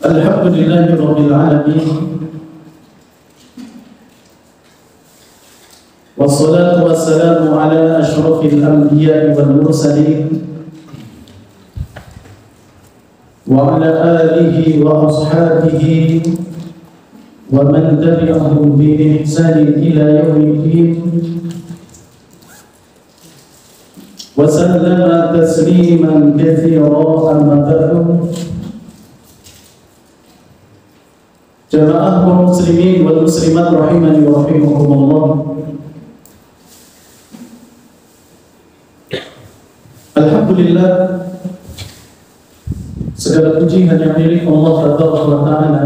Alhamdulillahirabbil alamin. Wassalatu wassalamu ala asyrafil anbiya'i wal mursalin wa ala alihi wa ashabihi wa man tabi'ahum bi ihsanin ila yaumiddin. Wa sallama tasliman katsiran amma ba'du. Jamaah kaum muslimin wal muslimat rahimani wa rahimakumullah. Alhamdulillah, segala puji hanya milik Allah Taala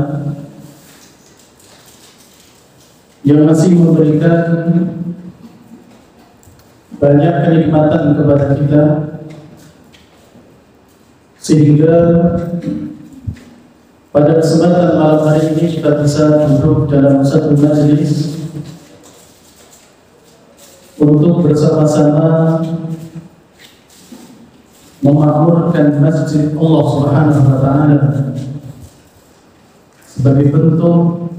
yang masih memberikan banyak kenikmatan kepada kita, sehingga pada kesempatan malam hari ini kita bisa duduk dalam satu majelis untuk bersama-sama memakmurkan masjid Allah Subhanahu wa Ta'ala sebagai bentuk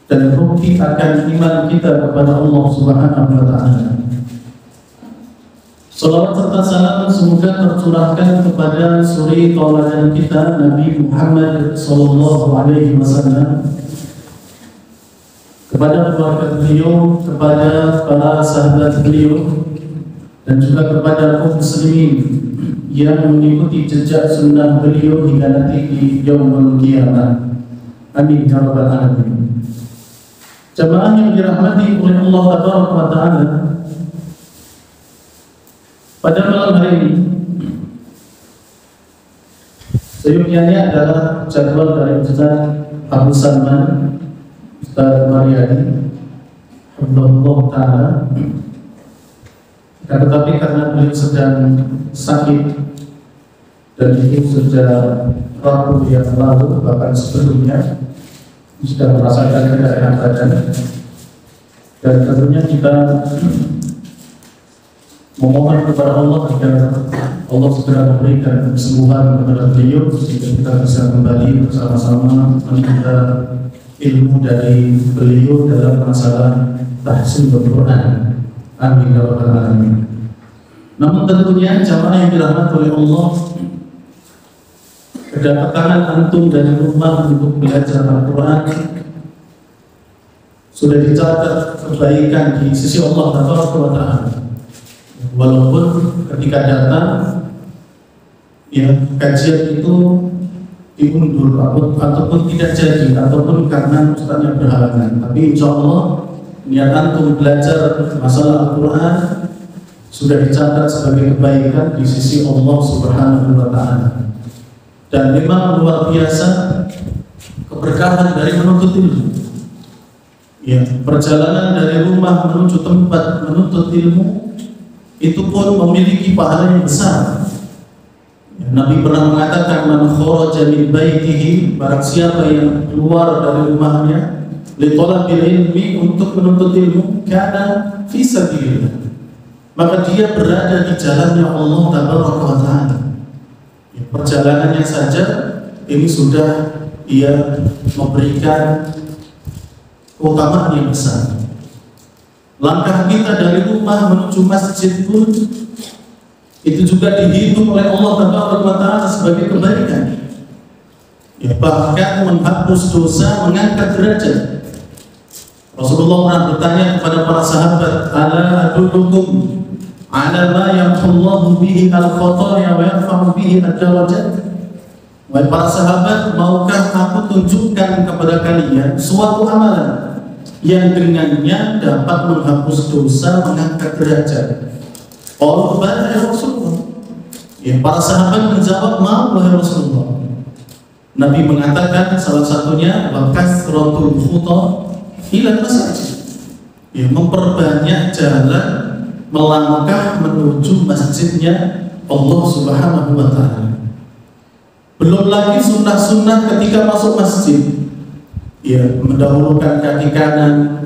dan bukti akan iman kita kepada Allah Subhanahu wa Ta'ala. Salawat serta salam semoga tercurahkan kepada suri tauladan kita Nabi Muhammad sallallahu alaihi wasallam, kepada keluarga beliau, kepada para sahabat beliau, dan juga kepada kaum muslimin yang mengikuti jejak sunnah beliau hingga nanti di yaumul qiyamah. Amin ya rabbal alamin. Jamaah yang dirahmati oleh Allah Taala, pada malam hari ini seyuknya adalah jadwal dari Ustaz Abu Salman Ustaz Mariadi Alhamdulillah Ta'ala. Tetapi karena beliau sedang sakit dan itu sejak Rabu yang lalu, bahkan sebelumnya sudah merasakan tidak enak badan, dan tentunya kita memohon kepada Allah agar Allah segera memberikan kesembuhan kepada beliau sehingga kita bisa kembali bersama-sama meminta ilmu dari beliau dalam masalah tahsinul Quran. Amin ya rabbal alamin. Namun tentunya jamaah yang dirahmati oleh Allah, kedatangan antum dari rumah untuk belajar Al-Quran sudah dicatat kebaikan di sisi Allah Taala. Walaupun ketika datang ya kajian itu diundur ataupun tidak jadi, ataupun karena ustaznya berhalangan, tapi insya Allah niat antum belajar masalah Al-Quran sudah dicatat sebagai kebaikan di sisi Allah Subhanahu wa Ta'ala. Dan memang luar biasa keberkahan dari menuntut ilmu. Ya, perjalanan dari rumah menuju tempat menuntut ilmu itu pun memiliki pahala yang besar. Nabi pernah mengatakan, man kharaja min baitihi, barang siapa yang keluar dari rumahnya li talabil ilmi, untuk menuntut ilmu, kana fi sabilillah, maka dia berada di jalannya Allah Tabaraka wa Ta'ala. Perjalanannya saja ini sudah ia memberikan keutamaan yang besar. Langkah kita dari rumah menuju masjid pun itu juga dihitung oleh Allah Taala sebagai kebaikan. Ya, bahkan menghapus dosa, mengangkat derajat. Rasulullah pernah bertanya kepada para sahabat, ala adullukum ala ma yamhullahu bihi al-khataya wa yarfa'u bihi ad-darajat. Wahai para sahabat, maukah aku tunjukkan kepada kalian suatu amalan yang dengannya dapat menghapus dosa, mengangkat derajat? Qalu bala ya Rasulullah. Ya, para sahabat menjawab, mau wahai Rasulullah. Nabi mengatakan salah satunya wa kasratul khuta ila masjid. Ya, memperbanyak jalan melangkah menuju masjidnya Allah Subhanahu wa Ta'ala. Belum lagi sunnah-sunnah ketika masuk masjid. Ya, mendahulukan kaki kanan,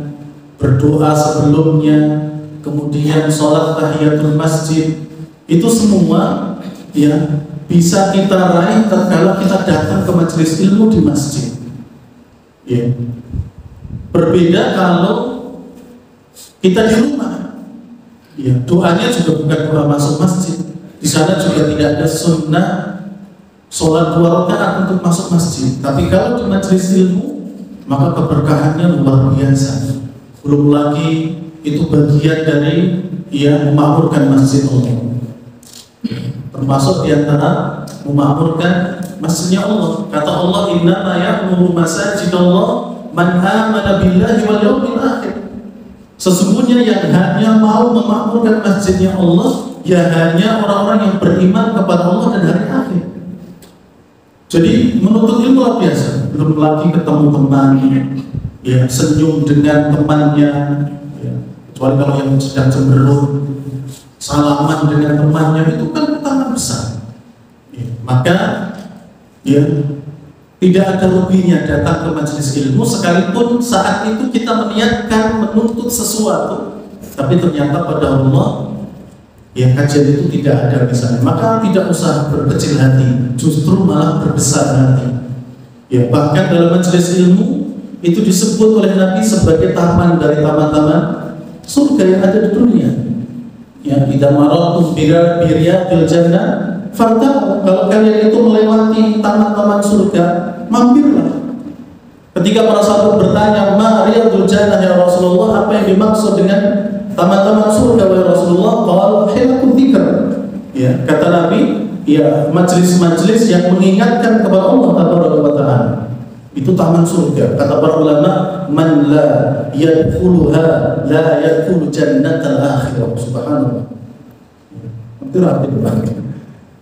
berdoa sebelumnya, kemudian sholat tahiyatul masjid, itu semua ya bisa kita raih tatkala kita datang ke majelis ilmu di masjid. Ya. Berbeda kalau kita di rumah. Ya, doanya juga bukan doa masuk masjid. Di sana juga tidak ada sunnah sholat 2 rakaat untuk masuk masjid. Tapi kalau di majelis ilmu, maka keberkahannya luar biasa. Belum lagi itu bagian dari memakmurkan masjid Allah. Termasuk diantara memakmurkan masjidnya Allah. Kata Allah, innama ya'muru masajidallah man amana billahi wal yawmil akhir. Sesungguhnya yang hanya mau memakmurkan masjidnya Allah, ya hanya orang-orang yang beriman kepada Allah dan hari akhir. Jadi menuntut ilmu luar biasa. Belum lagi ketemu teman, ya senyum dengan temannya, ya. Kecuali kalau yang sedang cemberut, salaman dengan temannya, itu kan utama besar. Ya. Maka ya tidak ada ruginya datang ke majelis ilmu, sekalipun saat itu kita meniatkan menuntut sesuatu, tapi ternyata pada Allah ya kajian itu tidak ada misalnya, maka tidak usah berkecil hati, justru malah berbesar hati. Ya, bahkan dalam majelis ilmu itu disebut oleh Nabi sebagai taman dari taman-taman surga yang ada di dunia. Ya, idza marartum biriyadil jannah fartaqu, kalau kalian itu melewati taman-taman surga, mampirlah. Ketika para sahabat bertanya, ma riyadul jannah ya Rasulullah, apa yang dimaksud dengan taman-taman surga ya Rasulullah? Qala hilaqul dzikr. Ya, kata Nabi, ya majelis-majelis yang mengingatkan kepada Allah Taala. Itu taman surga. Kata para ulama, man la yadkhuluha la yadkhulu jannatal akhirah. Subhanallah. Itu arti depan.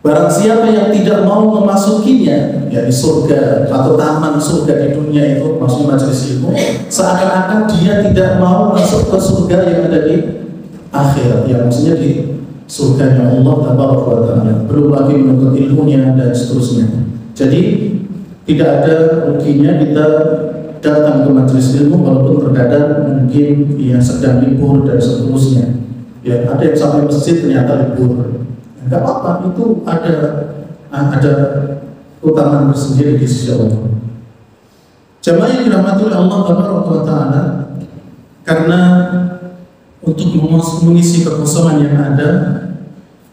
Barang siapa yang tidak mau memasukinya, ya di surga atau taman surga di dunia itu, maksudnya majelis ilmu, seakan-akan dia tidak mau masuk ke surga yang ada di akhirat, ya maksudnya di surganya Allah Taala. Belum lagi menuntut ilmunya dan seterusnya. Jadi tidak ada ruginya kita datang ke majelis ilmu, walaupun terkadang mungkin ya sedang libur dan seterusnya. Ya ada yang sampai masjid ternyata libur. Enggak apa-apa, itu ada keutamaan tersendiri di sisi Allah. Jamaah yang dirahmati oleh Allah Taala, karena untuk mengisi kekosongan yang ada,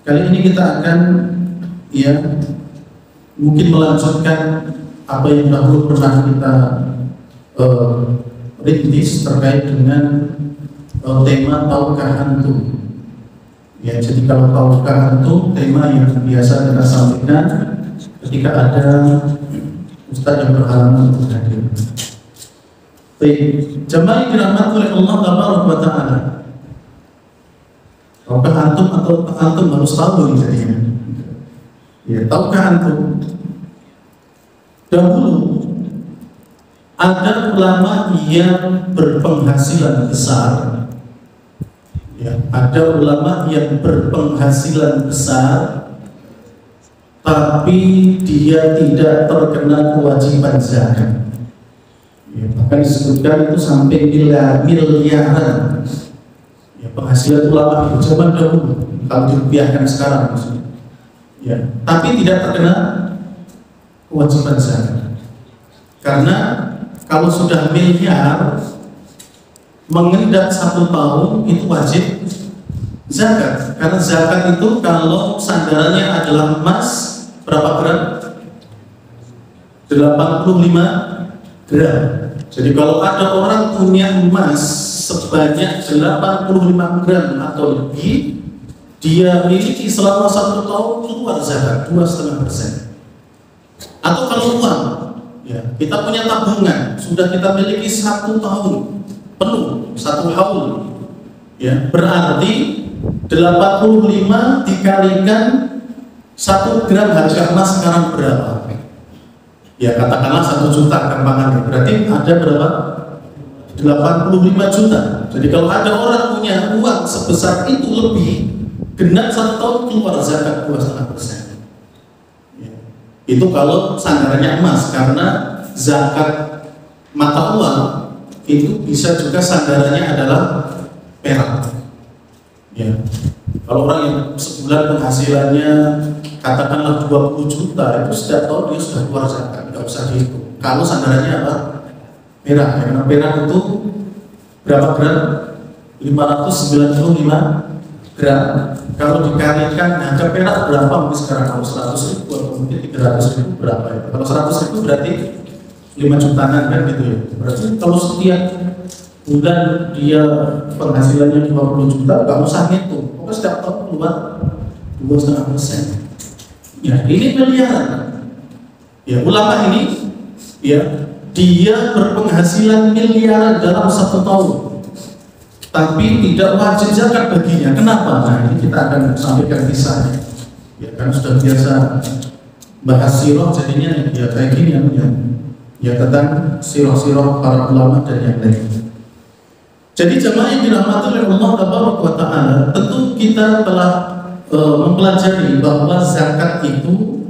kali ini kita akan ya mungkin melanjutkan apa yang dahulu pernah kita rintis terkait dengan tema tahukah antum. Ya, jadi kalau tahukah antum, tema yang biasa kita sampaikan ketika ada ustaz yang berhalangan untuk hadir. Baik, jamaah yang dirahmati oleh Allah Taala, tahukah antum atau antum harus tahu ini jadinya? Ya, tahukah antum? Dahulu ada ulama yang berpenghasilan besar. Ya, ada ulama yang berpenghasilan besar, tapi dia tidak terkena kewajiban zakat. Ya, bahkan disebutkan itu sampai miliaran. Ya, penghasilan ulama itu zaman dahulu, kalau dirupiahkan sekarang maksudnya. Ya, tapi tidak terkena kewajiban zakat. Karena kalau sudah miliar, mengendap 1 tahun itu wajib zakat. Karena zakat itu kalau sandarannya adalah emas, berapa gram? 85 gram. Jadi kalau ada orang punya emas sebanyak 85 gram atau lebih, dia miliki selama 1 tahun, keluar zakat 2,5%. Atau kalau uang, ya, kita punya tabungan, sudah kita miliki 1 tahun penuh, 1 haul, ya, berarti 85 dikalikan 1 gram harga emas sekarang berapa? Ya katakanlah 1 juta gampangannya, berarti ada berapa? 85 juta. Jadi kalau ada orang punya uang sebesar itu lebih, genap 1 tahun keluar zakat 2,5%. Ya. Itu kalau sandarannya emas, karena zakat mata uang itu bisa juga sandarannya adalah perak. Ya, kalau orang yang sebulan penghasilannya katakanlah 20 juta, itu setiap tahun dia sudah keluar zakat, nggak usah dihitung. Kalau sandarannya apa? Perak, ya, karena perak itu berapa gram? 595 gram. Kalau dikalikan harga perak berapa? Mungkin sekarang kalau 100.000 atau mungkin 300.000 berapa ya? Kalau 100.000 berarti 5 jutaan kan gitu ya. Berarti kalau setiap bulan dia penghasilannya 20 juta, nggak usah ngitung. Pokoknya setiap tahun keluar 2,5%. Ya, ini miliaran. Ya, ulama ini ya dia berpenghasilan miliaran dalam 1 tahun, tapi tidak wajib zakat baginya. Kenapa? Nah, ini kita akan sampaikan kisahnya. Ya, karena sudah biasa bahas sirah, jadinya ya kayak gini ya tentang sirah-sirah para ulama dan yang lain. Jadi jamaah yang dirahmati oleh Allah Taala, tentu kita telah mempelajari bahwa zakat itu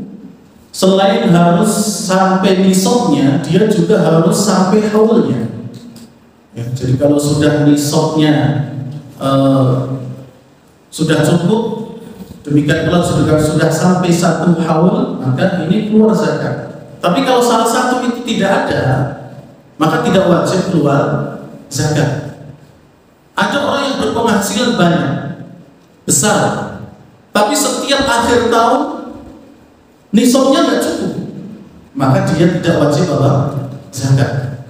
selain harus sampai nisabnya, dia juga harus sampai haulnya. Ya, jadi kalau sudah nisabnya sudah cukup, demikian pula sudah sampai 1 haul, maka ini keluar zakat. Tapi kalau salah satu itu tidak ada, maka tidak wajib keluar zakat. Ada orang yang berpenghasilan banyak, besar, tapi setiap akhir tahun nisabnya nggak cukup, maka dia tidak wajib apa? Zakat.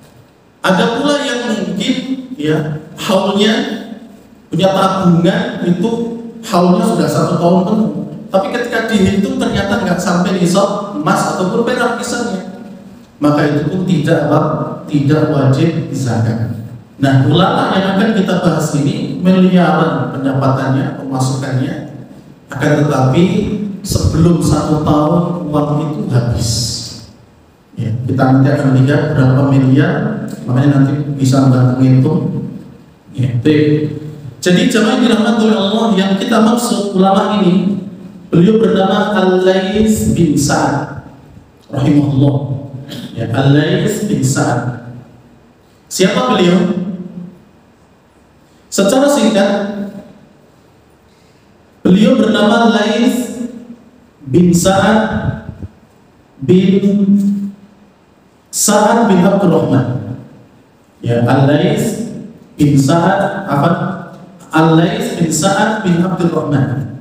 Ada pula yang mungkin ya haulnya punya tabungan itu haulnya sudah 1 tahun penuh, tapi ketika dihitung ternyata nggak sampai nisab emas ataupun perak misalnya, maka itu pun tidak wajib zakat. Nah, ulama yang akan kita bahas ini miliaran pendapatannya, pemasukannya, akan tetapi sebelum 1 tahun uang itu habis. Ya, kita nanti akan lihat berapa miliar, makanya nanti bisa membantu menghitung. Ya, jadi jamaah yang dirahmati oleh Allah, yang kita maksud ulama ini, beliau bernama Al-Laits bin Sa'ad rahimahullah. Ya, Al-Laits bin Sa'ad. Siapa beliau? Secara singkat, beliau bernama Laits bin Sa'ad bin Abdurrahman. Ya, Al-Laits bin Sa'ad Al-Laits bin Sa'ad bin Abdurrahman.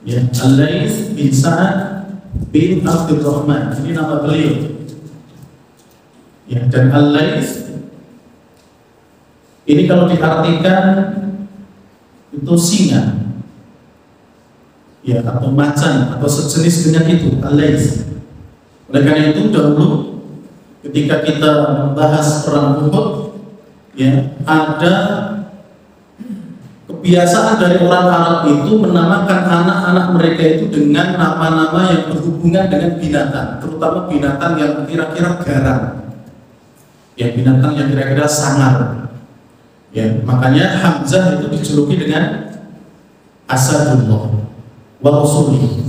Ya, Al-Laits bin Sa'ad bin Abdurrahman. Ini nama beliau. Ya, dan Al-Laits ini kalau diartikan itu singa, ya, atau macan atau sejenis dengan itu, Al-Laits. Oleh karena itu dahulu ketika kita membahas perang Uhud, ya, ada kebiasaan dari orang Arab itu menamakan anak-anak mereka itu dengan nama-nama yang berhubungan dengan binatang, terutama binatang yang kira-kira garang, ya, binatang yang kira-kira sangar. Ya, makanya Hamzah itu dijuluki dengan Asadullah wa Rasulih,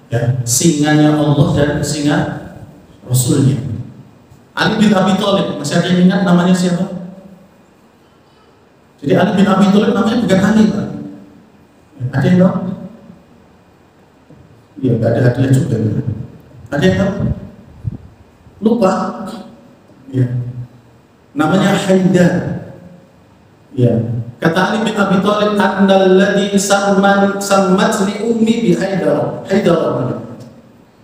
ya, singanya Allah dan singa Rasulnya. Ali bin Abi Thalib, masih ada yang ingat namanya siapa? Jadi Ali bin Abi Thalib namanya bukan Ali, Pak. Ada yang tahu? Iya, nggak ada hadiah juga. Ada yang tahu? Lupa. Ya. Namanya Haidar. Ya, kata Ali bin Abi Thalib, "Annalladzi sammatni ummi bi Haidar."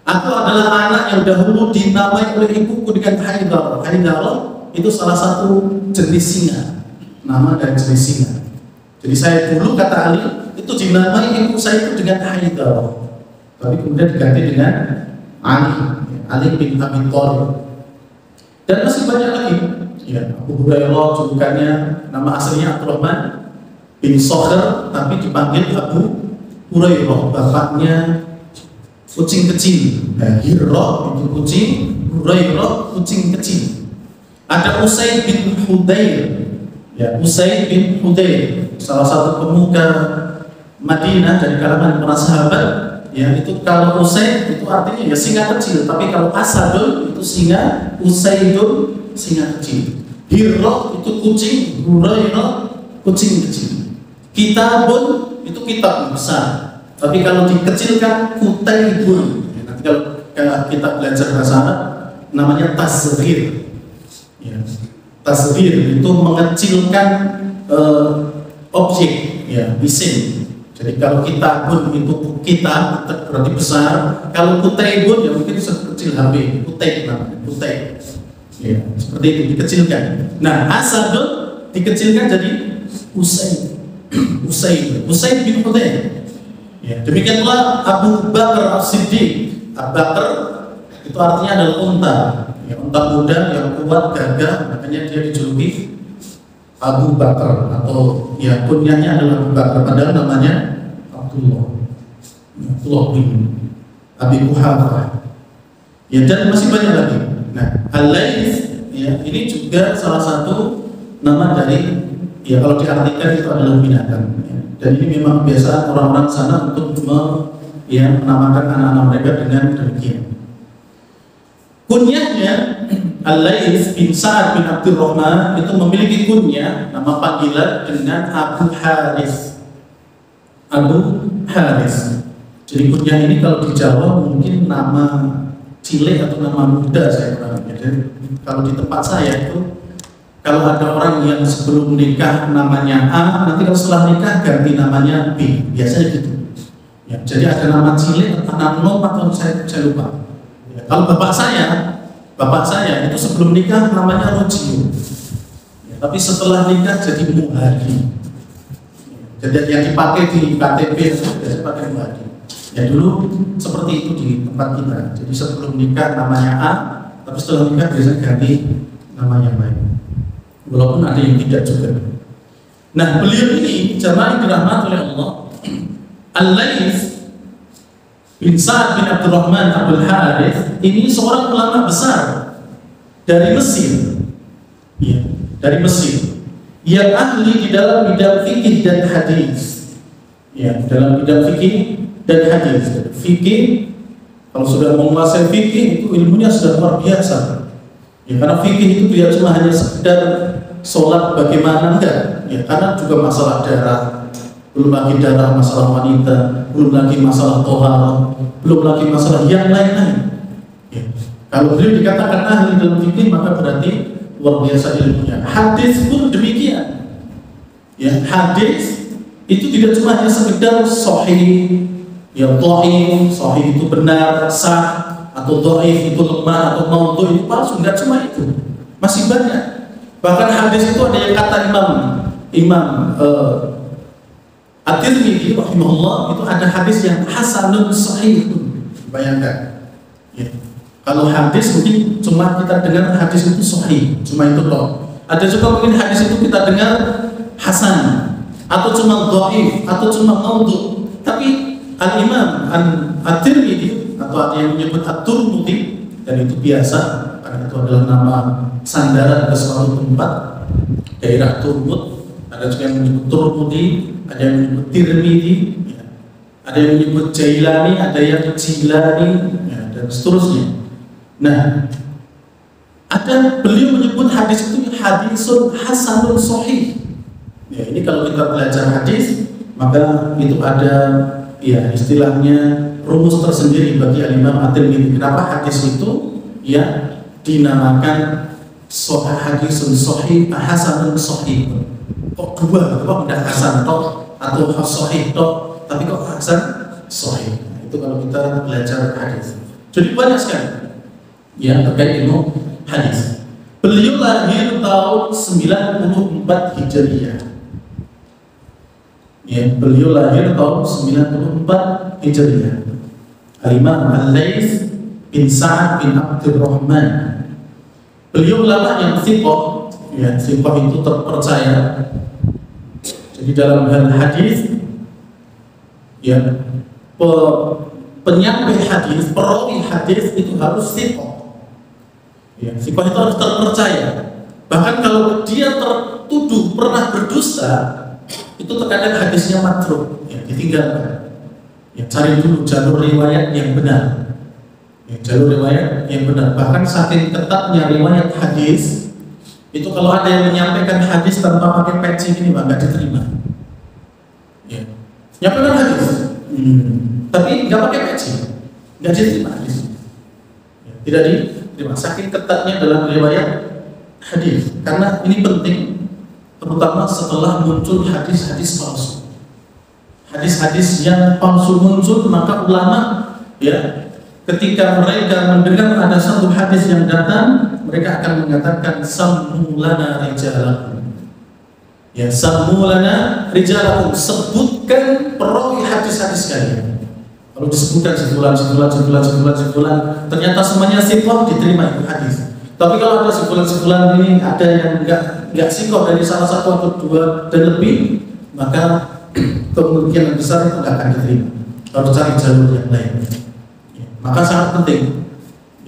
Aku adalah anak yang dahulu dinamai oleh ibuku dengan Haidar. Haidar itu salah satu jenis singa, nama dari jenis singa. Jadi saya dulu, kata Ali, itu dinamai ibu saya itu dengan Haidar, tapi kemudian diganti dengan Ali bin Abi Thalib. Dan masih banyak lagi. Ya, Abu Hurairah julukannya, nama aslinya Abdurrahman bin Sakhr, tapi dipanggil Abu Hurairah, bapaknya kucing kecil. Nah, Hirrah itu kucing, Hurairah kucing kecil. Ada Usaid bin Hudayr. Ya, Usaid bin Hudayr, salah satu pemuda Madinah dari kalangan para sahabat. Ya, itu kalau Usaid itu artinya ya singa kecil, tapi kalau Asadun itu singa, Usaidun singa kecil. Hirrah itu kucing, Hurairah kucing kecil. Kitabun itu kitab besar, tapi kalau dikecilkan kutaibun. Nanti kalau kita belajar bahasa Arab namanya tasghir. Ya. Tasghir itu mengecilkan objek, ya, isim. Jadi kalau kitabun itu kitab berarti besar, kalau kutaibun ya mungkin sekecil HP, kutaib namanya, kutaib. Ya, seperti itu dikecilkan. Nah, asadun dikecilkan jadi Usaid. Usaid bin Hudayr. Ya, demikian pula Abu Bakar As-Siddiq. Abu Bakar itu artinya adalah unta, ya, unta muda yang kuat, gagah, makanya dia dijuluki Abu Bakar, atau ya kunyahnya adalah Abu Bakar, padahal namanya Abdullah bin Abi Quhafah. Ya, dan masih banyak lagi. Nah, Al-Laits, ya, ini juga salah satu nama dari, ya, kalau diartikan itu adalah binatang, ya. Dan ini memang biasa orang-orang sana untuk menamakan anak-anak mereka dengan demikian. Kunyahnya Al-Laits bin Sa'ad bin Abdurrahman itu memiliki kunyah nama panggilan dengan Abu Haris. Abu Haris. Jadi kunyah ini kalau di Jawa mungkin nama cilik atau nama muda saya kurang. Jadi kalau di tempat saya itu, kalau ada orang yang sebelum nikah namanya A, nanti kalau setelah nikah ganti namanya B, biasanya gitu. Ya, jadi ada nama cilik, anak nom atau saya lupa. Ya, kalau bapak saya itu sebelum nikah namanya Rojio, ya, tapi setelah nikah jadi Muhadi. Ya, jadi yang dipakai di KTP biasanya pakai Muhadi. Ya, dulu seperti itu di tempat kita. Jadi sebelum nikah namanya A, tapi setelah nikah biasanya ganti nama yang lain. Walaupun ada yang tidak juga. Nah, beliau ini jamaah dirahmati oleh Allah, Al-Laits bin Sa'ad bin Abdurrahman Abdul Harith, ini seorang ulama besar dari Mesir, ya, dari Mesir, yang ahli di dalam bidang fikih dan hadis, ya, dalam bidang fikih dan hadis. Fikih, kalau sudah menguasai fikih itu ilmunya sudah luar biasa. Ya, karena fikih itu tidak cuma hanya sekedar sholat bagaimana, enggak, ya, karena juga masalah darah, belum lagi darah masalah wanita, belum lagi masalah tohar, belum lagi masalah yang lain-lain. Ya. Kalau beliau dikatakan ahli dalam fikih maka berarti luar biasa ilmunya. Hadis pun demikian. Ya, hadis itu tidak cuma hanya sekedar sahih, ya, dhaif, sahih itu benar, sah, atau dhaif itu lemah, atau maudhu itu palsu, enggak cuma itu, masih banyak. Bahkan hadis itu ada yang kata Imam At-Tirmidzi rahimahullah, itu ada hadis yang hasanun sahihun. Bayangkan, ya. Kalau hadis mungkin cuma kita dengar hadis itu sahih, cuma itu toh. Ada juga mungkin hadis itu kita dengar hasan, atau cuma dhaif, atau cuma maudhu. Tapi Al-Imam At-Tirmidzi, atau ada yang menyebut At-Turmudi, dan itu biasa karena itu adalah nama sandaran ke suatu tempat, daerah Turmud. Ada juga yang menyebut Turmudi, ada yang menyebut Tirmidzi, ya. Ada yang menyebut Jailani, ada yang Jilani, ya, dan seterusnya. Nah, ada beliau menyebut hadis itu hadisun hasanun sahih. Ya, ini kalau kita belajar hadis maka itu ada, ya, istilahnya rumus tersendiri bagi Imam At-Tirmidzi. Kenapa hadis itu, ya, dinamakan hadisun sahih, hasanun sahih. Kok dua, kok tidak hasan toh atau sahih toh, tapi kok hasan sahih. Itu kalau kita belajar hadis. Jadi banyak sekali, ya, terkait ilmu hadis. Beliau lahir tahun 94 Hijriah. Ya, beliau lahir tahun 94 Hijriah. Al-Imam Al-Laits bin Sa'ad bin Abdurrahman. Beliau ulama yang thiqah, ya, thiqah itu terpercaya. Jadi dalam hal hadis, ya, penyampai hadis, perawi hadis itu harus thiqah. Ya, thiqah itu harus terpercaya. Bahkan kalau dia tertuduh pernah berdusta, itu terkadang hadisnya matruk, ya, ditinggalkan. Ya, cari dulu jalur riwayat yang benar. Ya, jalur riwayat yang benar. Bahkan saking ketatnya riwayat hadis, itu kalau ada yang menyampaikan hadis tanpa pakai peci ini nggak diterima. Nyampaikan hadis, tapi nggak pakai peci, nggak diterima hadis. Tidak diterima. Saking ketatnya dalam riwayat hadis. Karena ini penting, terutama setelah muncul hadis-hadis palsu. Hadis-hadis yang palsu muncul, maka ulama ya ketika mereka mendengar ada satu hadis yang datang, mereka akan mengatakan sammulana rijalakum. Ya, sammulana rijalakum, sebutkan perawi hadis-hadis kalian. Kalau disebutkan sebulan, ternyata semuanya sikoh, diterima itu hadis. Tapi kalau ada sebulan ini ada yang enggak sikoh dari salah satu atau dua dan lebih, maka kemungkinan besar itu enggak akan diterima. Harus cari jalur yang lain. Ya, maka sangat penting.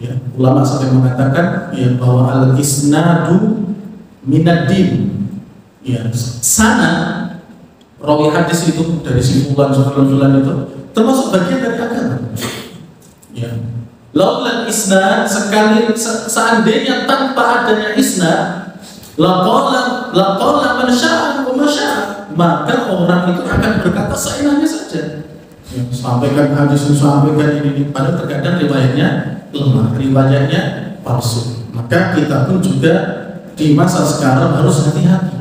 Ya, ulama sampai mengatakan ya, bahwa al-isnadu minad-din. Ya, sana rawi hadis itu dari simpulan itu termasuk bagian dari agama. Ya. Laulal isnad, seandainya tanpa adanya isnad, laqala man syaa wa ma syaa, maka orang itu akan berkata seenaknya saja. Ya, sampaikan hadis, sampaikan ini, padahal terkadang riwayatnya lemah, riwayatnya palsu. Maka kita pun juga di masa sekarang harus hati-hati.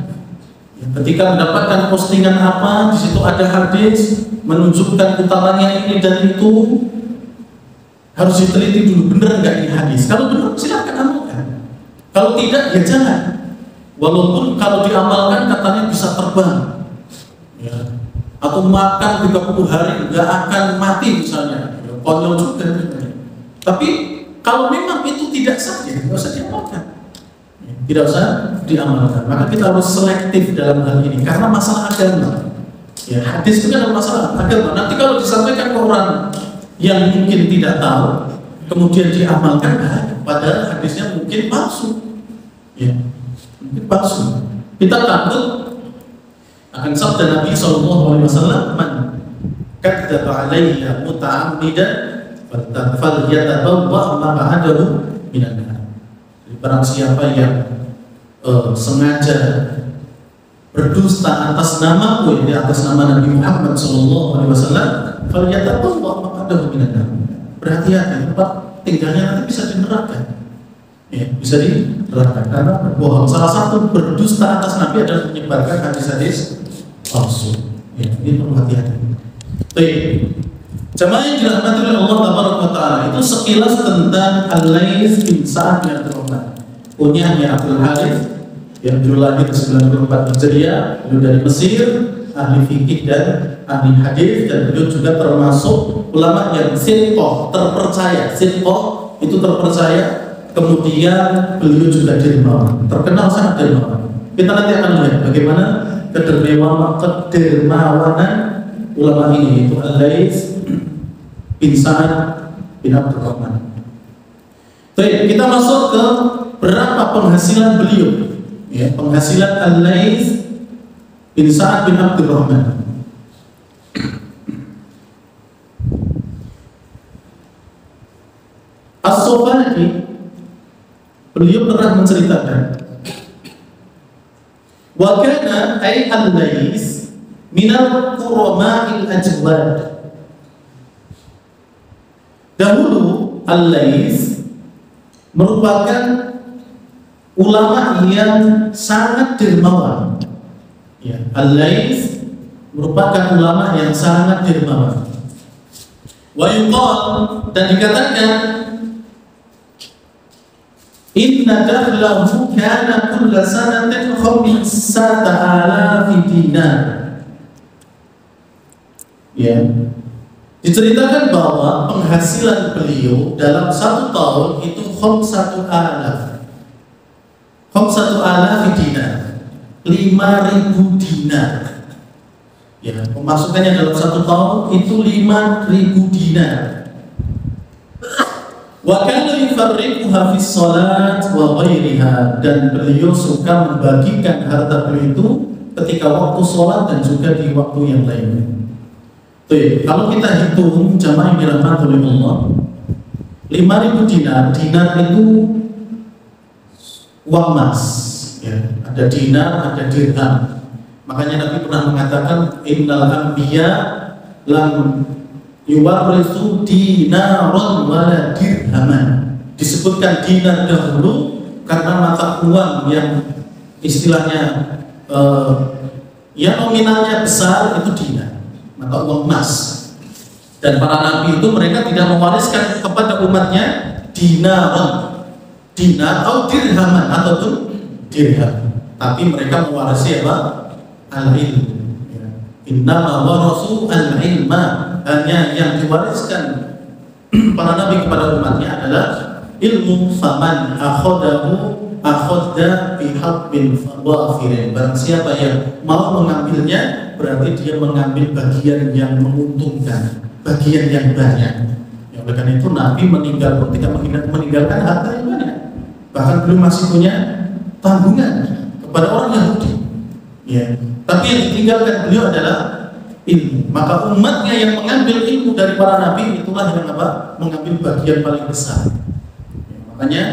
Ya, ketika mendapatkan postingan apa, di situ ada hadis menunjukkan utamanya ini dan itu, harus diteliti dulu, benar nggak ini hadis. Kalau benar silakan amalkan, kalau tidak ya jangan. Walaupun kalau diamalkan katanya bisa terbang ya, atau makan 30 hari nggak akan mati misalnya ya, konyol juga ya. Tapi kalau memang itu tidak sah ya nggak usah diamalkan ya, tidak usah diamalkan. Maka kita harus selektif dalam hal ini karena masalah agama. Ya, hadis itu kan masalah agama. Nanti kalau disampaikan ke orang yang mungkin tidak tahu, kemudian diamalkan, padahal hadisnya mungkin palsu. Ya, mungkin palsu. Kita takut akan sabda Nabi SAW, "Man kadzdzaba 'alayya muta'ammidan falyatabawwa' maq'adahu minan nar." Barang siapa yang sengaja berdusta atas namaku, di atas nama Nabi Muhammad SAW, falyatabawwa' maq'adahu minan nar. Berhati-hati, tempat tinggalnya nanti bisa di neraka. Ya, bisa di neraka karena berbohong. Salah satu berdusta atas Nabi adalah menyebarkan hadis-hadis palsu. Ya, ini perlu hati-hati. Baik. Jamaah yang dirahmati oleh Allah Taala, itu sekilas tentang Al-Laits bin Sa'ad bin Abdurrahman. Kunyahnya Abdul Harith, yang dulu lahir 94 Hijriah, beliau dari Mesir, ahli fikih dan ahli hadis, dan beliau juga termasuk ulama yang sitqah, terpercaya. Sitqah itu terpercaya, kemudian beliau juga dermawan, terkenal sangat dermawan. Kita nanti akan lihat bagaimana kedermawanan ulama ini, itu Al-Laits bin Sa'ad bin Abdurrahman. Baik, kita masuk ke berapa penghasilan beliau. Ya, penghasilan Al-Laits bin Sa'ad bin Abdurrahman. As-Sofani, beliau pernah menceritakan, wa kana ay Al-Laits minal qurama'il ajwad. Dahulu Al-Laits merupakan ulama yang sangat dermawan. Ya, Al-Laits merupakan ulama yang sangat dermawan. Wa yuqal, dan dikatakan, inna dakhlahu kana kulla sanatin 5,000 dinar. Ya, diceritakan bahwa penghasilan beliau dalam satu tahun itu 5,000 dinar, 5.000 dinar. Ya, pemasukannya dalam satu tahun itu 5.000 dinar. Wa kana yufarriquha fi shalat wa ghairiha, dan beliau suka membagikan harta beliau itu ketika waktu sholat dan juga di waktu yang lain. Tuh, kalau kita hitung jamaah yang dirahmati oleh Allah, 5.000 dinar, dinar itu uang emas, ya, ada dinar, ada dirham. Makanya Nabi pernah mengatakan innal anbiya lam yuwarrisu dinaron wala dirhaman. Disebutkan dinar dahulu karena mata uang yang istilahnya yang nominalnya besar itu dinar, mata uang emas. Dan para nabi itu mereka tidak mewariskan kepada umatnya dinar atau dirhaman ataupun dirham, tapi mereka mewarisi apa? Al-ilm. Innama warasu al-ilma, hanya yang diwariskan para nabi kepada umatnya adalah ilmu. Faman akhadahu akhadha bihabbin wafirin. Barang siapa yang mau mengambilnya berarti dia mengambil bagian yang menguntungkan, bagian yang banyak. Ya, oleh karena itu Nabi meninggal pun tidak meninggalkan harta yang banyak. Bahkan belum masih punya tanggungan kepada orang Yahudi. Ya. Tapi yang ditinggalkan beliau adalah ilmu. Maka umatnya yang mengambil ilmu dari para nabi itulah yang apa? Mengambil bagian paling besar. Ya, makanya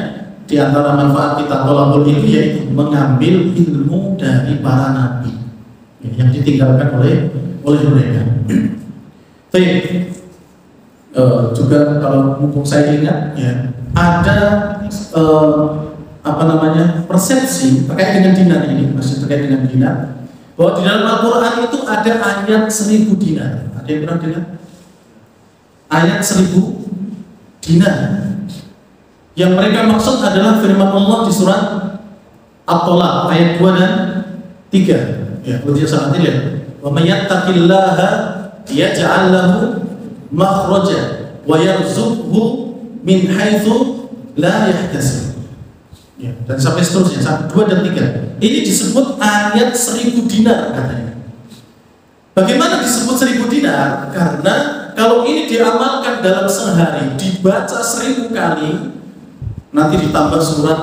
di antara manfaat kita tolabul ilmi yaitu mengambil ilmu dari para nabi ya, yang ditinggalkan oleh mereka. Baik. Juga kalau mumpung saya ingat ya, ada persepsi terkait dengan dinar ini, masih terkait dengan dinar, bahwa di dalam Al-Quran itu ada ayat 1000 dinar. Ada yang pernah dengar? Ayat 1000 dinar. Yang mereka maksud adalah firman Allah di surat At-Tolaq ayat 2 dan 3. Ya, kemudian sangat lihat. Wa may yattaqillaha yaj'al lahu makhraja wa yarzuqhu min haitsu la yahtasib. Ya, dan sampai seterusnya, sampai 2 dan 3. Ini disebut ayat 1000 dinar katanya. Bagaimana disebut 1000 dinar? Karena kalau ini diamalkan dalam sehari, dibaca 1000 kali, nanti ditambah surat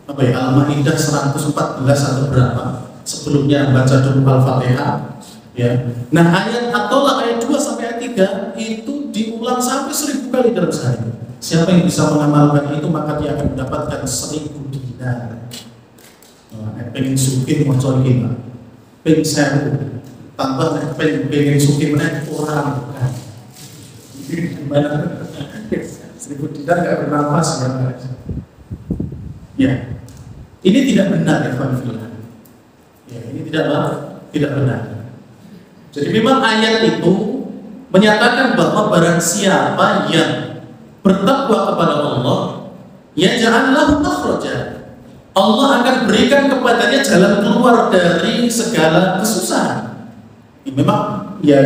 Al-Maidah 114 atau berapa, sebelumnya baca dulu Al-Fatihah. Ya. Nah, ayat At-Tolaq ayat 2 sampai ayat 3 itu diulang sampai 1000 kali dalam sehari. Siapa yang bisa mengamalkan itu maka dia akan mendapatkan 1000 dinar. Pengen sugih moco iki, Pak. Pengen sewu tambah pengen sugih meneh orang. Gimana? 1000 dinar enggak bernapas ya. Ya. Ini tidak benar ya, Pak. Ya, ini tidak benar. Jadi memang ayat itu menyatakan bahwa barang siapa yang bertakwa kepada Allah, ya ja'allahu makhraja, Allah akan berikan kepadanya jalan keluar dari segala kesusahan. Ini memang ya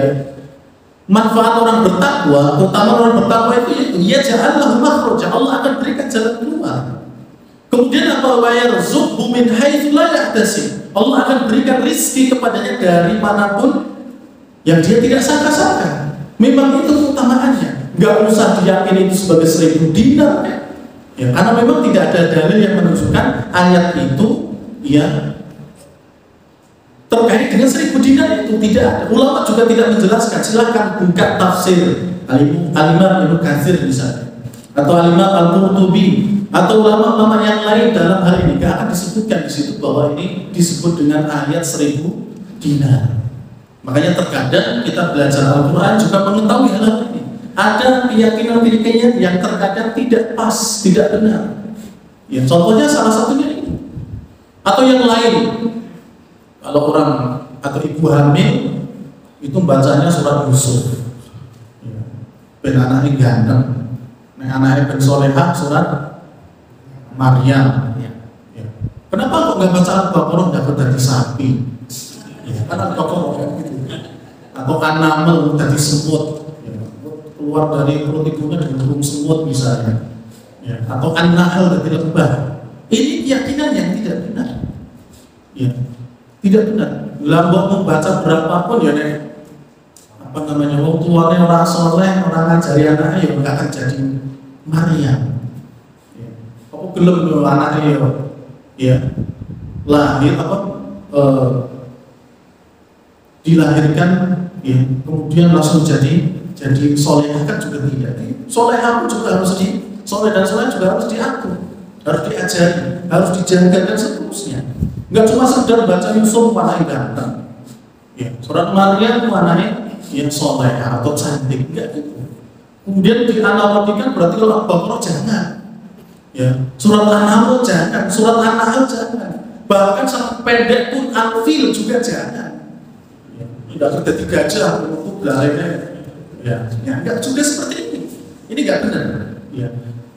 manfaat orang bertakwa, terutama orang bertakwa itu ya ja'allahu makhraja, Allah akan berikan jalan keluar. Kemudian apa? Wa yarzuqhu min haitsu la yahtasib, Allah akan berikan rizki kepadanya dari manapun yang dia tidak sangka-sangka. Memang itu keutamaannya. Nggak usah diyakini itu sebagai 1000 dinar ya, karena memang tidak ada dalil yang menunjukkan ayat itu ya terkait dengan 1000 dinar itu tidak ada. Ulama juga tidak menjelaskan. Silahkan buka tafsir Al-Imam Ibnu Katsir misalnya, atau Al-Imam Al-Qurtubi, atau ulama-ulama yang lain dalam hal ini nggak akan disebutkan di situ bahwa ini disebut dengan ayat 1000 dinar. Makanya terkadang kita belajar Al-Quran juga mengetahui hal ini. Ada keyakinan yang terkadang tidak pas, tidak benar. Ya, contohnya salah satunya ini. Atau yang lain, kalau orang atau ibu hamil itu bacanya surat Yusuf. Ya. Ben anaknya ganteng, anaknya ben solehah surat Maryam. Ya. Kenapa kok nggak baca Al-Baqarah dapat dari sapi? Ya, karena Al-Baqarah kayak gitu. Atau anamel dari semut, ya, keluar dari perut ibunya dengan burung semut misalnya, ya, atau an-nahl dari lebah. Ini keyakinan yang tidak benar, ya, tidak benar. Lambok membaca berapapun ya, wong tuanya orang soleh, orang ngajari anaknya ya nggak akan jadi Maryam. Ya. Aku gelem loh anaknya ya, lahir dilahirkan ya, kemudian langsung jadi solehah kan juga tidak. Solehah pun juga harus soleh dan soleh juga harus diatur, harus diajari, harus dijaga dan seterusnya. Enggak cuma sekedar baca Yusuf warna ganteng, Ya, surat Maryam itu anaknya yang soleh atau cantik, enggak gitu. Kemudian dianalogikan berarti kalau Al-Baqarah jangan. Ya, surat An-Nahl jangan, surat An-Nahl jangan. Bahkan sampai pendek pun Al-Fil juga jangan. Ya, tidak terjadi gajah untuk belalainya. Ya, enggak juga seperti ini. Ini enggak benar. Ya.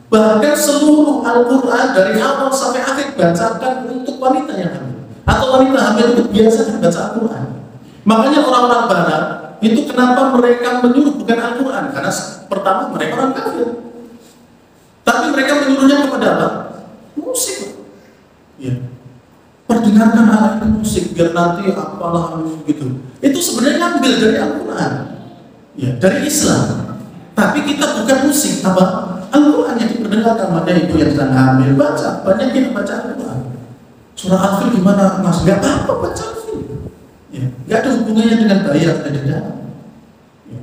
Bahkan seluruh Al-Quran dari awal sampai akhir bacakan untuk wanita yang hamil atau wanita hamil itu biasa baca Al-Quran. Makanya orang-orang Barat itu kenapa mereka menyuruh bukan Al-Quran? Karena pertama mereka orang kafir, tapi mereka menyuruhnya kepada apa? Musik. Ya. Perdengarkan alat musik biar nanti apalah gitu. Itu sebenarnya ambil dari Al-Quran, ya, dari Islam. Tapi kita bukan musik apa? Al-Quran yang diperdengarkan, makanya itu yang sedang hamil baca, banyak yang baca Al-Quran. Surah Al-Fil gimana mas? Gak apa-apa baca Al-Fil. Ya, gak ada hubungannya dengan bayi yang ada di dalam. Ya.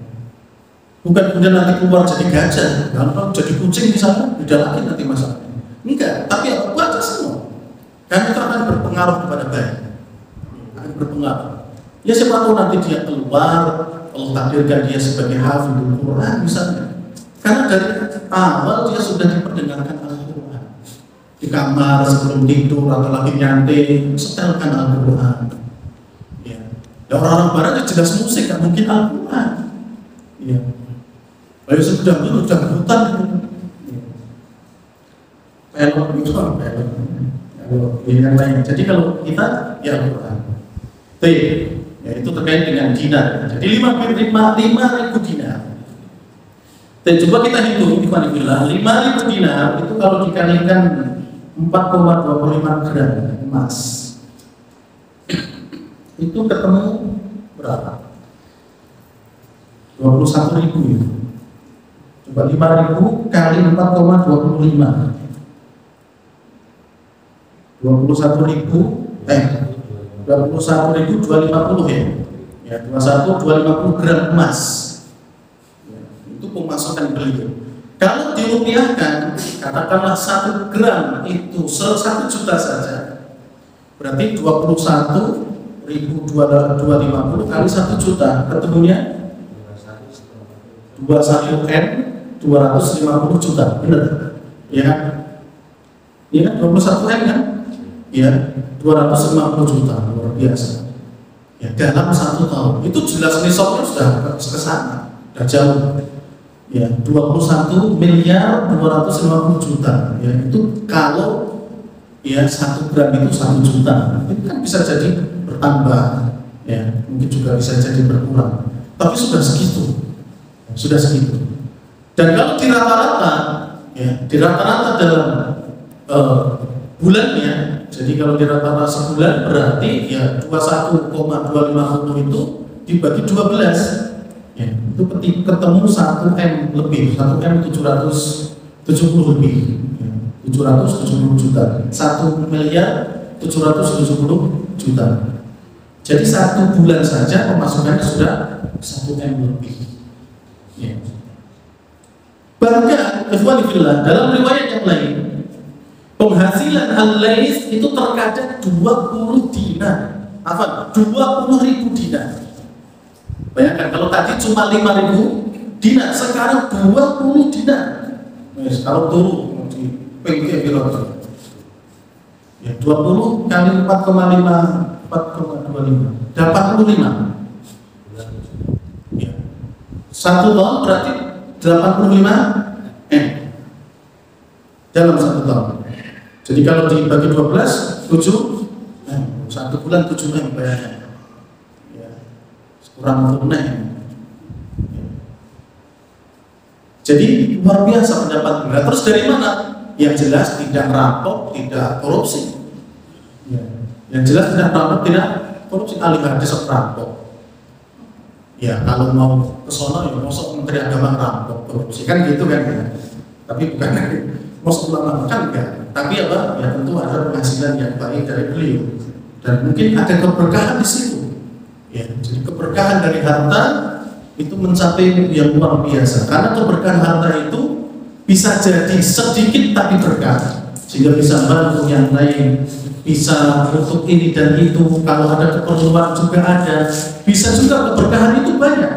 Bukan kemudian nanti keluar jadi gajah, kalau jadi kucing di sana, beda lagi nanti masalahnya. Enggak, tapi apa? Baca semua. Karena itu akan berpengaruh kepada bayi. Akan berpengaruh. Ya siapa tahu nanti dia keluar, Allah takdirkan dia sebagai hafidhul Quran misalnya. Karena dari awal dia sudah diperdengarkan Al-Quran di kamar sebelum tidur atau lagi nyantai, setelkan Al-Quran. Ya. Ya, orang-orang Barat jelas musik, kan mungkin Al-Quran. Ya. Lalu sudah hutan. Pelok itu apa? Pelok. Kalau yang lain. Jadi kalau kita ya Al-Quran. Ya, itu terkait dengan dinar. Jadi 5.000 dinar. Dan coba kita hitung, 5.000 dinar itu kalau dikalikan 4,25 gram emas, itu ketemu berapa? 21.000 itu. Coba 5.000 kali 4,25. 21.250 ya. Ya, 21.250 gram emas. Itu pemasukan beliau. Kalau dirupiahkan, katakanlah 1 gram itu 1 juta saja, berarti 21.250 kali 1 juta, ketemunya 21M 250 juta, benar? Ya kan? Ya kan 21M kan? Ya, 250 juta, luar biasa. Ya, dalam 1 tahun itu jelas nisabnya sudah ke sana, sudah jauh. Ya, 21 miliar 250 juta. Ya, itu kalau ya 1 gram itu 1 juta, itu kan bisa jadi bertambah, ya, mungkin juga bisa jadi berkurang. Tapi sudah segitu, Dan kalau di rata-rata, ya, di rata-rata dalam bulannya, jadi kalau di rata-rata sebulan berarti ya 21,250 itu dibagi 12. Ya, itu ketemu 1M lebih, 1M 770 lebih, ya, 770 juta, 1 miliar 770 juta. Jadi 1 bulan saja pemasukannya sudah 1M lebih. Ya. Bahkan dalam riwayat yang lain, penghasilan Al-Lais itu terkadang 20 dinar. Apa? 20.000 dinar. Bayangkan kalau tadi cuma 5.000 dinar, sekarang 20 dinar. Yes, kalau turun di PG Pilot. Ya, 20 kali 4,5 4,25 85. Ya. 1 tahun berarti 85 M dalam 1 tahun. Jadi kalau dibagi 12, 7 M. 1 bulan 7 M bayarnya. Kurang tunai. Jadi luar biasa pendapat beliau. Terus dari mana? Yang jelas tidak rampok, tidak korupsi. Ya. Yang jelas tidak rampok, tidak korupsi. Ahli hadis rampok. Ya kalau mau ke sono ya masuk Menteri Agama rampok korupsi kan gitu kan ya. Tapi bukan masuk ulama kan enggak. Tapi apa? Ya tentu ada penghasilan yang baik dari beliau dan mungkin ada keberkahan di situ. Ya, jadi keberkahan dari harta itu mencapai yang luar biasa. Karena keberkahan harta itu bisa jadi sedikit tapi berkah. sehingga bisa bantu yang lain, bisa untuk ini dan itu. Kalau ada keperluan juga ada, bisa juga keberkahan itu banyak.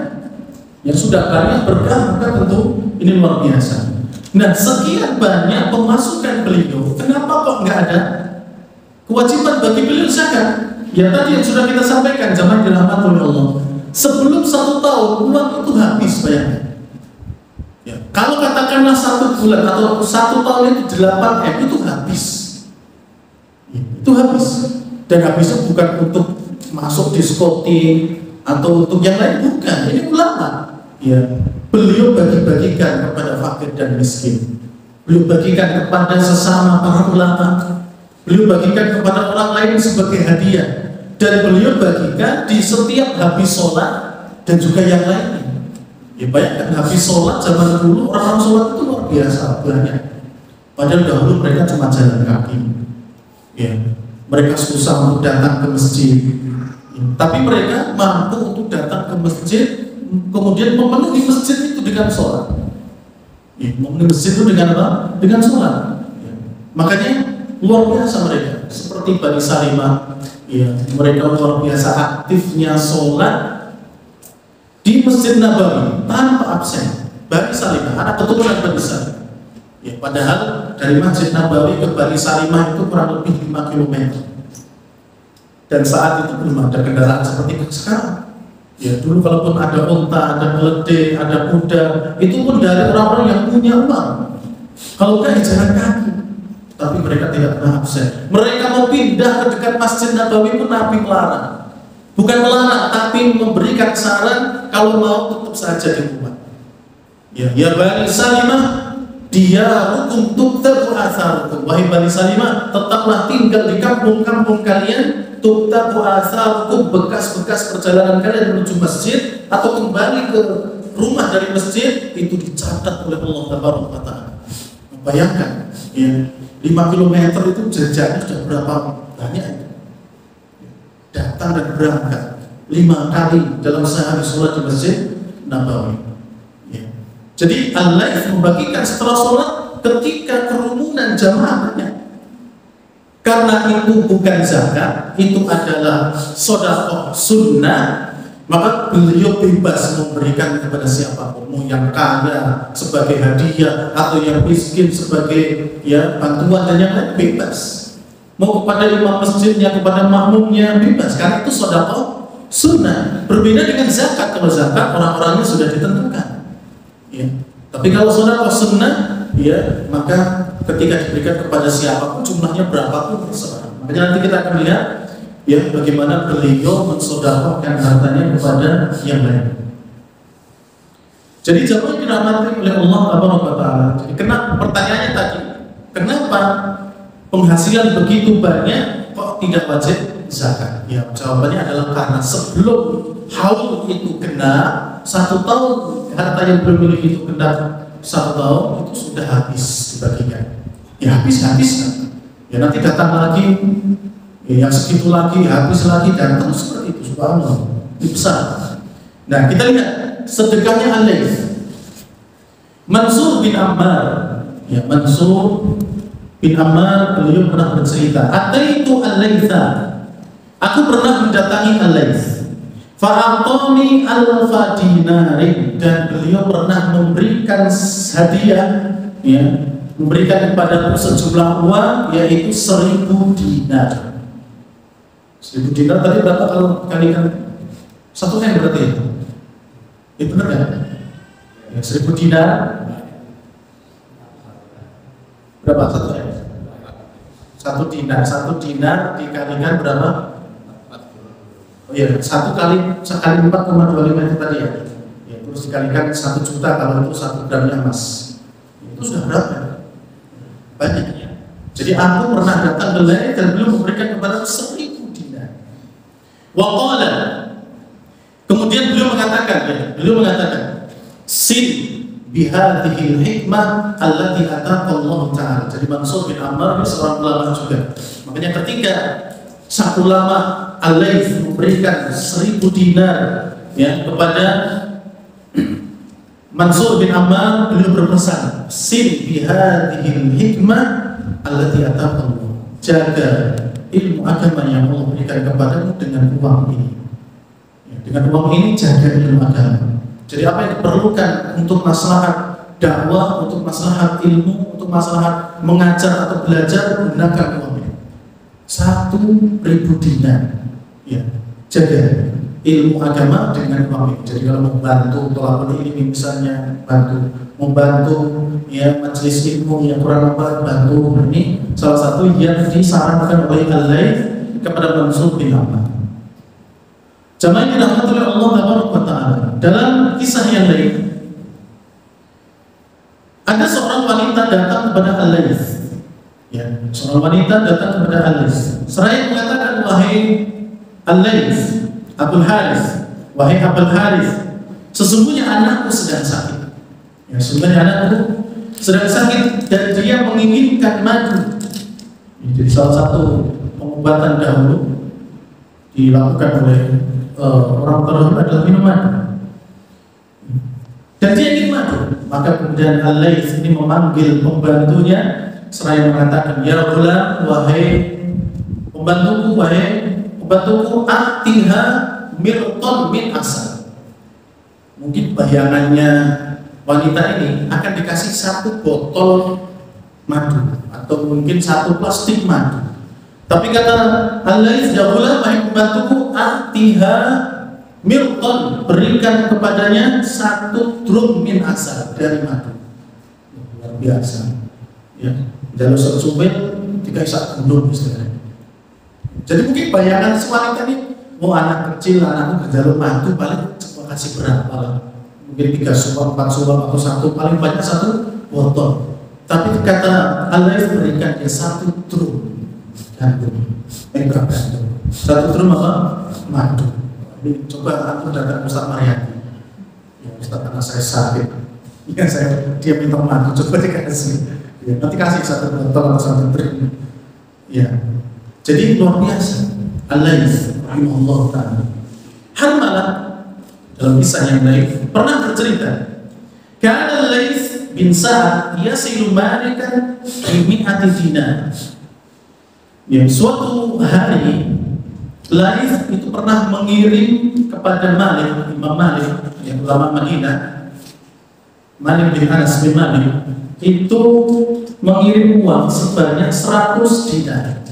Yang sudah banyak berkah, maka tentu ini luar biasa. Nah, sekian banyak pemasukan beliau, kenapa kok nggak ada kewajiban bagi beliau zakat? Ya tadi yang sudah kita sampaikan, zaman dirahmati oleh Allah. Sebelum 1 tahun uang itu habis bayarnya. Ya, kalau katakanlah 1 bulan atau 1 tahun itu 8 M itu habis. Ya, itu habis. Dan habisnya bukan untuk masuk diskotik atau untuk yang lain, bukan. Ini ulama. Ya, beliau bagi-bagikan kepada fakir dan miskin. Beliau bagikan kepada sesama para ulama. Beliau bagikan kepada orang lain sebagai hadiah. Dan beliau bagikan di setiap habis sholat dan juga yang lainnya. Ya bayangkan habis sholat zaman dulu orang sholat itu luar biasa banyak. Padahal dahulu mereka cuma jalan kaki. Ya, mereka susah untuk datang ke masjid. Ya, tapi mereka mampu untuk datang ke masjid, kemudian memenuhi masjid itu dengan sholat. Ya, memenuhi masjid itu dengan apa? Dengan sholat. Ya, makanya luar biasa mereka. Seperti Bani Salimah. Ya, mereka luar biasa aktifnya sholat di Masjid Nabawi tanpa absen. Bani Salimah, anak keturunan Bani Salimah. Ya, padahal dari Masjid Nabawi ke Bani Salimah itu kurang lebih 5 km. Dan saat itu belum ada kendaraan seperti sekarang. Ya, dulu kalaupun ada unta, ada keledai, ada kuda, itu pun dari orang-orang yang punya uang. Kalau enggak, jalan kaki. Tapi mereka tidak pernah absen. Mereka mau pindah ke dekat Masjid Nabawi pun Nabi melarang. Bukan melarang, tapi memberikan saran kalau mau tutup saja di rumah. Ya Bani Salimah, dia hukum tuktabu atharukum. Wahai Bani Salimah, tetaplah tinggal di kampung-kampung kalian. Tuktabu atharukum, bekas-bekas perjalanan kalian menuju masjid atau kembali ke rumah dari masjid itu dicatat oleh Allah Taala. Bayangkan, ya. 5 km itu jejaknya sudah berapa banyak? Datang dan berangkat 5 kali dalam sehari sholat di Masjid Nabawi. Ya. Jadi Allah membagikan setelah sholat ketika kerumunan jamaah banyak. Karena itu bukan zakat, itu adalah sedekah sunnah, maka beliau bebas memberikan kepada siapapun, mau yang kaya sebagai hadiah atau yang miskin sebagai ya bantuan dan yang lain bebas. Mau kepada imam masjidnya, kepada makmumnya bebas, karena itu sedekah sunnah. Berbeda dengan zakat. Kalau zakat orang-orangnya sudah ditentukan. Ya. Tapi kalau sedekah sunnah, ya maka ketika diberikan kepada siapapun jumlahnya berapapun terserah. Makanya nanti kita akan lihat ya bagaimana beliau mensedekahkan hartanya kepada yang lain. Jadi jamaah dirahmati oleh Allah Subhanahu wa taala. Jadi kenapa pertanyaannya tadi? Kenapa penghasilan begitu banyak kok tidak wajib zakat? Ya jawabannya adalah karena sebelum haul itu genap 1 tahun, harta yang belum miliki itu genap 1 tahun itu sudah habis dibagikan. Ya habis kan? Ya nanti datang lagi. Yang segitu lagi, habis lagi, dan terus seperti itu, subhanallah, itu besar. Nah, kita lihat sedekahnya Al-Laits. Mansur bin Ammar, ya Mansur bin Ammar, beliau pernah bercerita, ataitu Al-Laitsa, aku pernah mendatangi Al-Laits, fa'atani alfa dinarin, dan beliau pernah memberikan hadiah, ya, memberikan kepada sejumlah uang, yaitu 1000 dinar. 1000 dinar tadi berapa kalau kalikan 1 M berarti ya? Itu benar kan? Ya, 1000 dinar berapa 1 M? 1 dinar dikalikan berapa? Oh iya, 1 kali 4,25 itu tadi ya. Ya terus dikalikan 1 juta kalau itu 1 gramnya emas. Itu sudah berapa? Banyak. Jadi aku pernah datang ke Laits dan belum memberikan kepada 1000 dinar. Waqala, kemudian beliau mengatakan, sin bihadhil hikmah allati ataqa Allah Ta'ala. Jadi Mansur bin Ammar ini seorang ulama juga. Makanya ketika sang ulama Al-Laits memberikan 1000 dinar ya kepada Mansur bin Ammar, beliau berpesan, sin bihadhil hikmah allati ataqallah. Jaga ilmu agama yang Allah berikan kepadamu dengan uang ini. Ya, dengan uang ini jaga ilmu agama. Jadi apa yang diperlukan untuk maslahat dakwah, untuk maslahat ilmu, untuk maslahat mengajar atau belajar, gunakan uang ini. 1.000 dinar. Ya, jaga ilmu agama dengan uang ini. Jadi kalau membantu tolakul ilmi misalnya, membantu ya majelis ilmu yang kurang mampu, bantu. Ini salah satu yang disarankan oleh Allah kepada Mansur bin Ahmad. Jamaah yang dirahmati oleh Allah Taala. Dalam kisah yang lain, ada seorang wanita datang kepada Al-Laits. Ya, seorang wanita datang kepada Al-Laits. Seraya mengatakan, wahai Al-Laits, Abul Haris, wahai Abul Haris, sesungguhnya anakku sedang sakit. Ya, sesungguhnya anakku sedang sakit dan dia menginginkan madu. Jadi salah satu pengobatan dahulu dilakukan oleh orang terdahulu adalah minum madu. Dan dia ingin madu. Maka kemudian Al-Laits ini memanggil pembantunya seraya mengatakan, ya Ghulam, wahai pembantuku, atiha mirton min asal. Mungkin bayangannya wanita ini akan dikasih 1 botol madu atau mungkin 1 plastik madu. Tapi kata Al-Laits, ya Ghulam, wahai pembantuku, atiha mirton, berikan kepadanya 1 drum min asal dari madu. Luar biasa. Ya, jalur sersumil 3 isak gunung istilahnya. Jadi mungkin bayangan si wanita ini, anak kecil, anakku berjalur madu paling cuma kasih berapa lah? Mungkin 3 suap, 4 suap atau 1, paling banyak 1 botol. Tapi kata Allah berikan dia 1 drum gandum. Berapa gandum? 1 drum apa? Madu. Ini coba aku datang Ustaz Mariati. Ya Ustaz, karena saya sakit. Ya dia minta madu, coba dikasih. Ya, nanti kasih 1 botol atau 1 drum. Ya. Jadi luar biasa. Al-Laits rahimahullah ta'ala. Harmalah dalam kisah yang lain pernah bercerita, kana Al-Laits bin Sa'ad yasilu malikan bi-mi'ati dinar. Ya, suatu hari Laits itu pernah mengirim kepada Malik, Imam Malik yang ulama Madinah, Malik bin Anas bin Malik, itu mengirim uang sebanyak 100 dinar.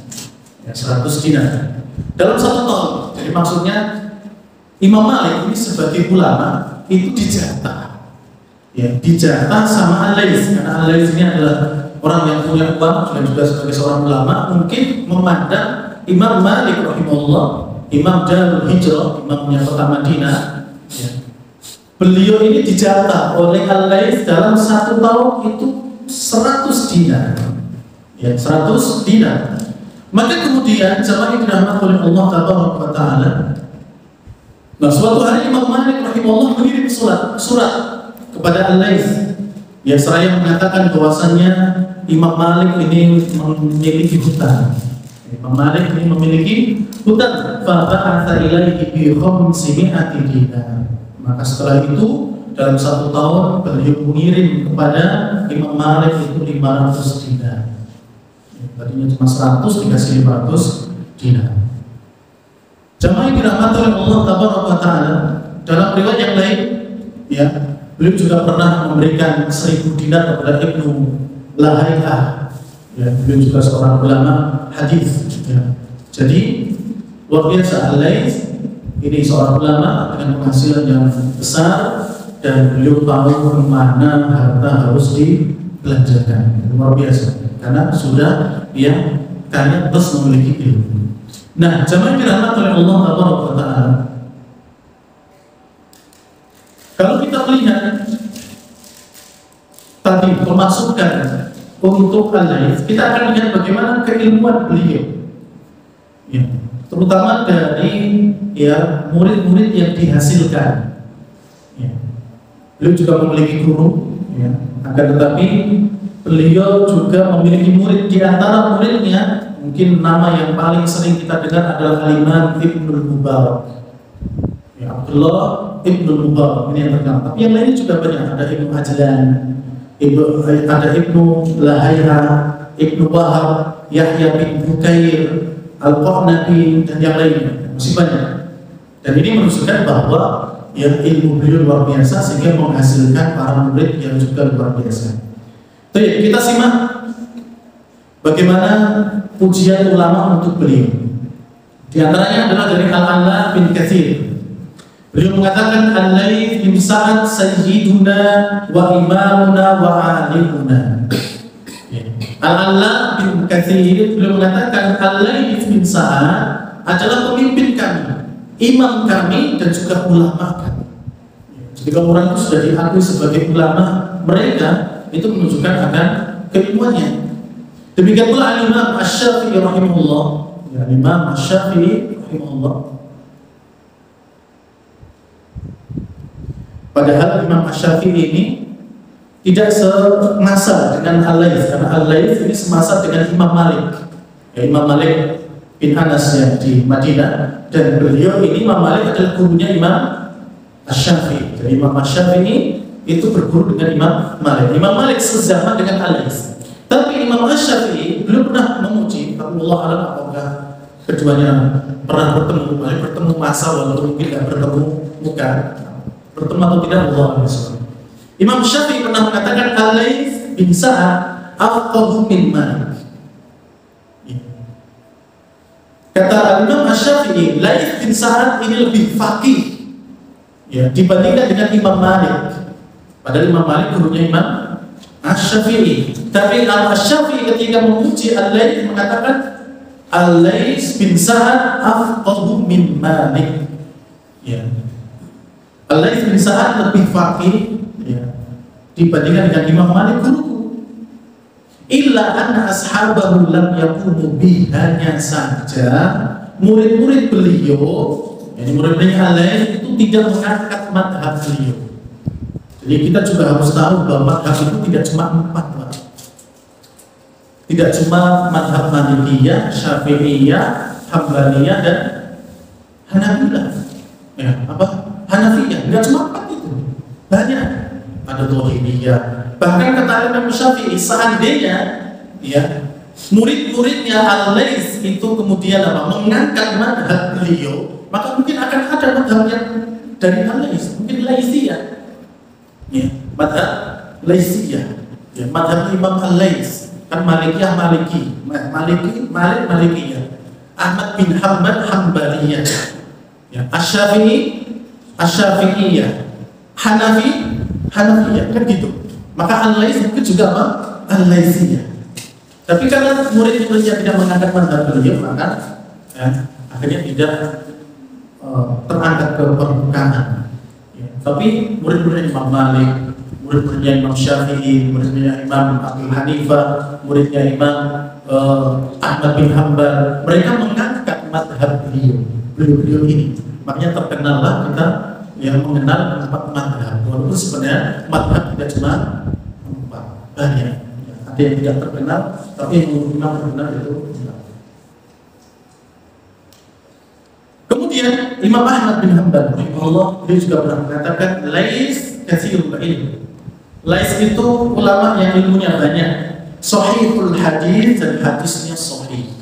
Ya, 100 dinar dalam 1 tahun. Jadi maksudnya Imam Malik ini sebagai ulama itu dijatah, ya, dijatah sama Al-Laits, karena Al-Laits ini adalah orang yang punya uang dan juga sebagai seorang ulama mungkin memandang Imam Malik rahimahullah, Imam Darul Hijrah, imamnya kota Madinah, ya, beliau ini dijatah oleh Al-Laits dalam 1 tahun itu 100 dinar, ya, 100 dinar. Maka kemudian jamaah yang dirahmati oleh Allah Taala, nah suatu hari Imam Malik rahimahullah mengirim surat kepada Al-Laits, ya, seraya mengatakan bahwasannya Imam Malik ini memiliki hutang. Imam Malik ini memiliki hutang. Fa ba'atha ilaihi bi 500 dinar. Maka setelah itu dalam 1 tahun beliau mengirim kepada Imam Malik itu 500 dinar. Tadinya cuma 100 dikasih 500 dinar. Jamaah yang dirahmati oleh Allah Taala, dalam riwayat yang lain, ya, beliau juga pernah memberikan 1000 dinar kepada Ibnu Lahayah. Ya, beliau juga seorang ulama hadis. Ya. Jadi luar biasa Al-Laits ini seorang ulama dengan penghasilan yang besar dan beliau tahu kemana harta harus dibelanjakan. Luar biasa. Karena sudah dia kaya plus memiliki ilmu. Nah, jamaah dirahmati oleh Allah Taala, kalau kita melihat tadi pemasukan untuk Al-Laits, kita akan lihat bagaimana keilmuan beliau, ya, terutama dari, ya, murid-murid yang dihasilkan. Ya. Beliau juga memiliki guru, ya, akan tetapi beliau juga memiliki murid. Di antara muridnya mungkin nama yang paling sering kita dengar adalah Al-Imam Ibnul Mubarak, ya, Abdullah Ibnul Mubarak ini yang terkenal. Tapi yang lainnya juga banyak. Ada Ibnu Ajlan, ada Ibnu Lahayah, Ibnu Wahab, Yahya bin Bukair, Al-Qanabi, dan yang lainnya, masih banyak. Dan ini menunjukkan bahwa ya ilmu beliau luar biasa sehingga menghasilkan para murid yang juga luar biasa. Jadi kita simak bagaimana pujian ulama untuk beliau. Di antaranya adalah dari Al-Alla bin Katsir. Beliau mengatakan Al-Laits bin Sa'ad sayyiduna wa imamuna wa alimuna. Al-Alla bin Katsir beliau mengatakan Al-Laits bin Sa'ad adalah pemimpin kami, imam kami, dan juga ulama kami. Jika orang itu sudah diakui sebagai ulama mereka, itu menunjukkan akan keilmuannya. Demikian pula Al-Imam Asy-Syafi'i rahimahullah. Ya, Imam Asy-Syafi'i rahimahullah. Padahal Imam Asy-Syafi'i ini tidak semasa dengan Al-Laits, karena Al-Laits ini semasa dengan Imam Malik. Ya, Imam Malik bin Anas yang di Madinah, dan beliau ini Imam Malik adalah gurunya Imam Asy-Syafi'i. Jadi Imam Asy-Syafi'i itu berguru dengan Imam Malik. Imam Malik sezaman dengan Al-Laits. Tapi Imam Asy-Syafi'i belum pernah memuji. Allah alam apakah keduanya pernah bertemu, bertemu masa walaupun mungkin tidak bertemu muka, bertemu atau tidak, Allah alam. Imam Syafi'i pernah mengatakan Al-Laits bin Sa'ad afqahu min Malik. Kata Imam Asy-Syafi'i, Laits bin Sa'ad ini lebih faqih ya dibandingkan dengan Imam Malik. Padahal Imam Malik gurunya Imam Asy-Syafi'i. Tapi Asy-Syafi'i ketika memuji Al-Laits mengatakan Al-Laits bin Sa'ad afqahu min Malik. Ya. Al-Laits bin Sa'ad lebih faqih ya dibandingkan dengan Imam Malik guruku. Illa anna ashabahu lam yakunu bi, hanya saja murid-murid beliau, yani murid-muridnya Al-Laits itu tidak mengangkat madhab beliau. Jadi kita juga harus tahu bahwa madhab itu tidak cuma 4, tidak cuma madhab Malikiyah, Syafi'iyah, Hambaliyah, dan Hanabilah. Ya, apa? Hanafiyah, tidak cuma 4 itu, banyak. Ada Dhahiriyah. Bahkan kata Imam Syafi'i, seandainya ya murid-muridnya Al-Laits itu kemudian mengangkat madhab beliau, maka mungkin akan ada madhab yang dari Al-Laits, mungkin Laitsiyah. Ya, madhab Laitsiyah. Ya, madhab Imam Al-Laits kan Malikiyah, Malikiyah. Ahmad bin Hanbal, Hambaliyah. Ya, Asy-Syafi'iyah. Hanafiyah, kan gitu. Maka Al-Laits mungkin juga apa? Al-Laitsiyah. Tapi karena murid-muridnya tidak mengangkat madhab beliau, maka ya, akhirnya tidak terangkat ke permukaan. Ya. Tapi murid-muridnya Imam Malik, murid-muridnya Imam Syafi'i, murid-muridnya Imam Abu Hanifah, muridnya Imam Ahmad bin Hanbal, mereka mengangkat madhab beliau ini. Makanya terkenallah kita yang mengenal 4 madhab. Walaupun sebenarnya madhab tidak cuma 4, banyak. Ada yang tidak terkenal, tapi yang memang terkenal itu. Kemudian Imam Ahmad bin Hanbal, rahimahullah, dia juga pernah mengatakan Laits katsirul ilm. Laits itu ulama yang ilmunya banyak, sahihul hadis, dan hadisnya sahih.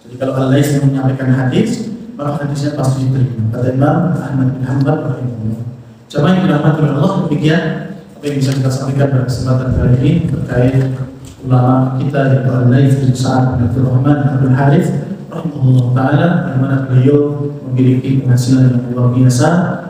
Jadi kalau Al-Laits yang menyampaikan hadis, maka hadisnya pasti diterima. Kata Imam Ahmad bin Hanbal rahimahullah. Jamaah yang dirahmati oleh Allah, demikian apa yang bisa kita sampaikan pada kesempatan kali ini terkait ulama kita yaitu Al-Laits bin Sa'ad bin Abdul Rahman Abdul Harits rahimahullah taala, di mana beliau memiliki penghasilan yang luar biasa,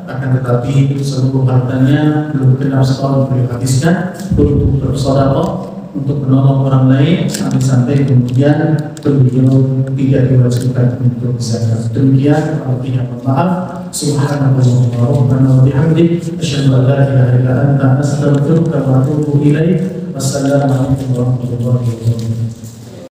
akan tetapi seluruh hartanya belum genap setahun beliau habiskan untuk bersedekah, untuk menolong orang lain, sampai kemudian beliau tidak diwajibkan untuk zakat. Demikian, artinya maaf. Subhanallah wa rabbana wa bihamdik, asyhadu an la ilaha illa anta, astaghfiruka wa atubu ilaik. Wassalamualaikum warahmatullahi wabarakatuh.